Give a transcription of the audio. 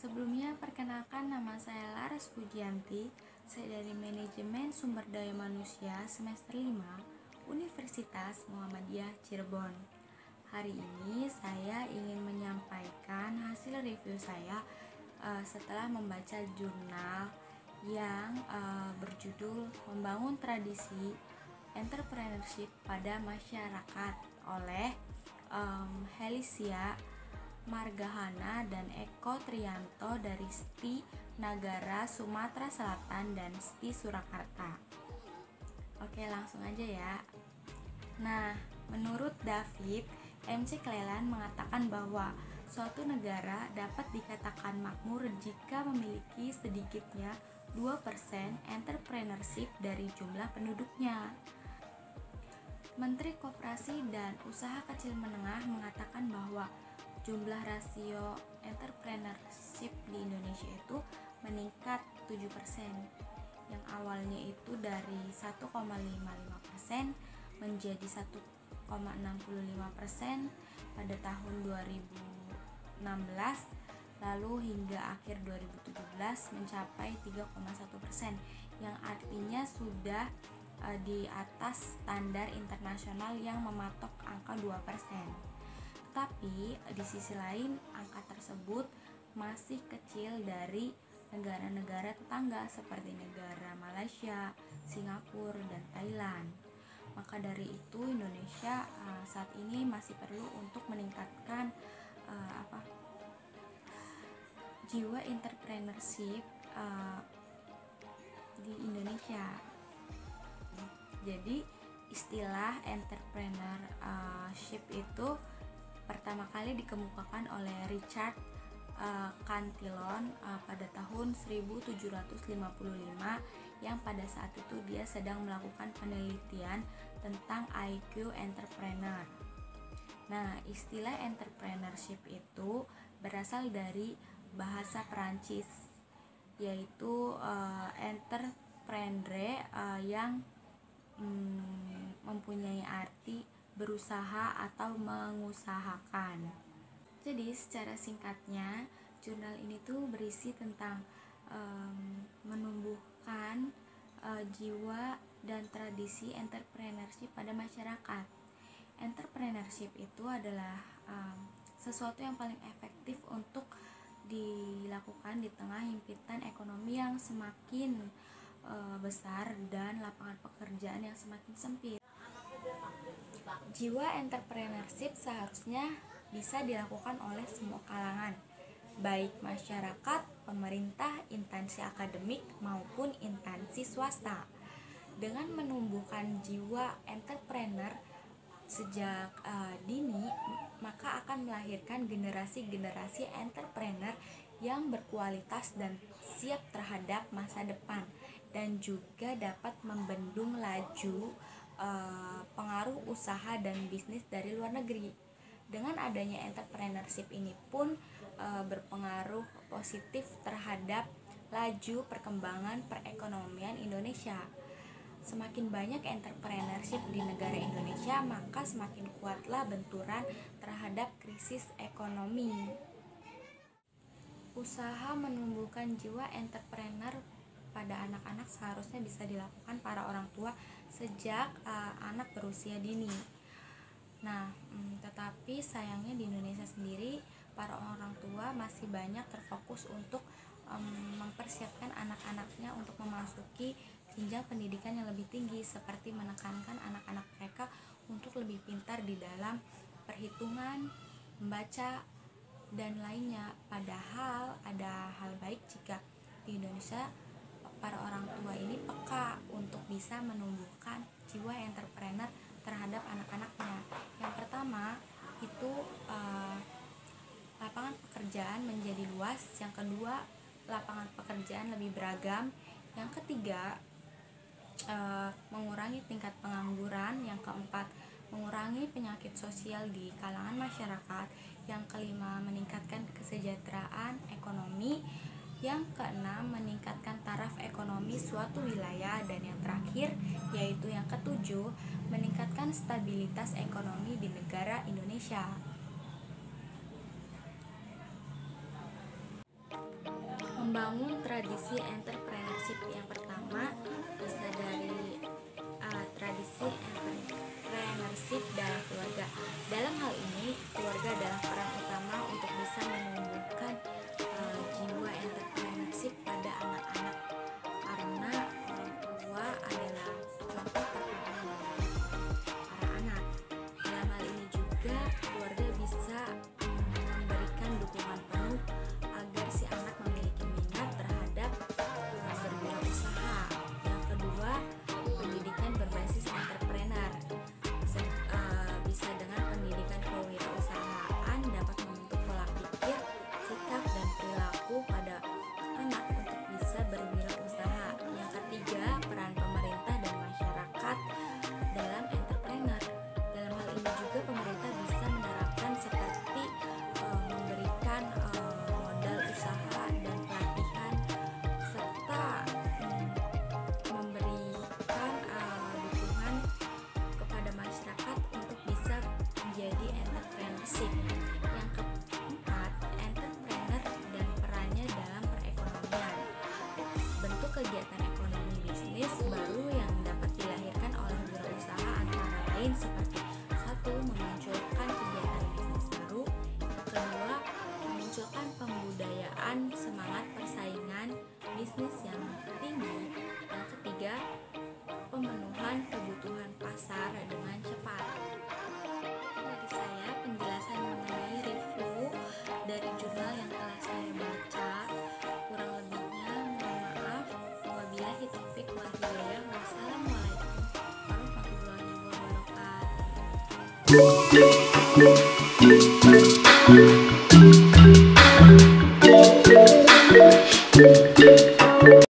Sebelumnya, perkenalkan nama saya Laras Pujianti. Saya dari Manajemen Sumber Daya Manusia semester 5 Universitas Muhammadiyah Cirebon. Hari ini saya ingin menyampaikan hasil review saya setelah membaca jurnal yang berjudul Membangun Tradisi Entrepreneurship pada Masyarakat oleh Helisia Margahana dan Eko Triyanto dari STI Nagara Sumatera Selatan dan STI Surakarta. Oke, langsung aja ya. Nah, menurut David MC Cleland mengatakan bahwa suatu negara dapat dikatakan makmur jika memiliki sedikitnya 2% entrepreneurship dari jumlah penduduknya. Menteri Koperasi dan Usaha Kecil Menengah mengatakan bahwa jumlah rasio entrepreneurship di Indonesia itu meningkat 7%, yang awalnya itu dari 1,55% menjadi 1,65% pada tahun 2016, lalu hingga akhir 2017 mencapai 3,1%, yang artinya sudah di atas standar internasional yang mematok angka 2%. Tapi di sisi lain, angka tersebut masih kecil dari negara-negara tetangga seperti negara Malaysia, Singapura, dan Thailand. Maka dari itu Indonesia saat ini masih perlu untuk meningkatkan jiwa entrepreneurship di Indonesia. Jadi istilah entrepreneurship itu pertama kali dikemukakan oleh Richard Cantillon pada tahun 1755, yang pada saat itu dia sedang melakukan penelitian tentang IQ entrepreneur. Nah, istilah entrepreneurship itu berasal dari bahasa Perancis, yaitu entreprendre yang mempunyai arti berusaha atau mengusahakan. Jadi secara singkatnya, jurnal ini tuh berisi tentang menumbuhkan jiwa dan tradisi entrepreneurship pada masyarakat. Entrepreneurship itu adalah sesuatu yang paling efektif untuk dilakukan di tengah himpitan ekonomi yang semakin besar dan lapangan pekerjaan yang semakin sempit. Jiwa entrepreneurship seharusnya bisa dilakukan oleh semua kalangan, baik masyarakat, pemerintah, instansi akademik, maupun instansi swasta. Dengan menumbuhkan jiwa entrepreneur sejak dini, maka akan melahirkan generasi-generasi entrepreneur yang berkualitas dan siap terhadap masa depan, dan juga dapat membendung laju pengaruh usaha dan bisnis dari luar negeri. Dengan adanya entrepreneurship ini pun berpengaruh positif terhadap laju perkembangan perekonomian Indonesia. Semakin banyak entrepreneurship di negara Indonesia, maka semakin kuatlah benturan terhadap krisis ekonomi. Usaha menumbuhkan jiwa entrepreneur pada anak-anak seharusnya bisa dilakukan para orang tua sejak anak berusia dini. Nah, tetapi sayangnya di Indonesia sendiri para orang tua masih banyak terfokus untuk mempersiapkan anak-anaknya untuk memasuki jenjang pendidikan yang lebih tinggi, seperti menekankan anak-anak mereka untuk lebih pintar di dalam perhitungan, membaca, dan lainnya. Padahal ada hal baik jika di Indonesia para orang tua ini peka untuk bisa menumbuhkan jiwa entrepreneur terhadap anak-anaknya. Yang pertama itu lapangan pekerjaan menjadi luas. Yang kedua, lapangan pekerjaan lebih beragam. Yang ketiga, mengurangi tingkat pengangguran. Yang keempat, mengurangi penyakit sosial di kalangan masyarakat. Yang kelima, meningkatkan kesejahteraan ekonomi. Yang keenam, meningkatkan taraf ekonomi suatu wilayah. Dan yang terakhir, yaitu yang ketujuh, meningkatkan stabilitas ekonomi di negara Indonesia. Membangun tradisi entrepreneurship yang pertama bisa dari tradisi entrepreneurship dalam keluarga. Dalam hal ini, keluarga adalah peran utama untuk bisa menumbuhkan jiwa entrepreneurship pada anak-anak, karena orang tua adalah contoh terbaik para anak. Dalam hal ini juga keluarga bisa memberikan dukungan penuh agar si anak memiliki minat terhadap berwirausaha. Yang kedua, pendidikan berbasis entrepreneur bisa dengan pendidikan kewirausahaan dapat membentuk pola pikir, sikap, dan perilaku pada anak untuk bisa berwirausaha. Yang ketiga, peran pemerintah dan masyarakat dalam entrepreneur. Dalam hal ini juga pemerintah bisa menerapkan seperti memberikan modal usaha dan pelatihan, serta memberikan dukungan kepada masyarakat untuk bisa menjadi entrepreneurship. Yang keempat, entrepreneur dan perannya dalam perekonomian. Bentuk kegiatan ekonomi bisnis baru yang dapat dilahirkan oleh wirausaha antara lain seperti: 1. Memunculkan kegiatan bisnis baru. Yang kedua, memunculkan pembudayaan semangat persaingan bisnis yang tinggi. Yang ketiga, pemenuhan kebutuhan pasar dengan cepat. Dari saya, penjelasan mengenai review dari jurnal yang telah saya baca. Kurang lebihnya mohon maaf. Wabillahi taufiq wal hidayah. Wassalamualaikum warahmatullahi wabarakatuh.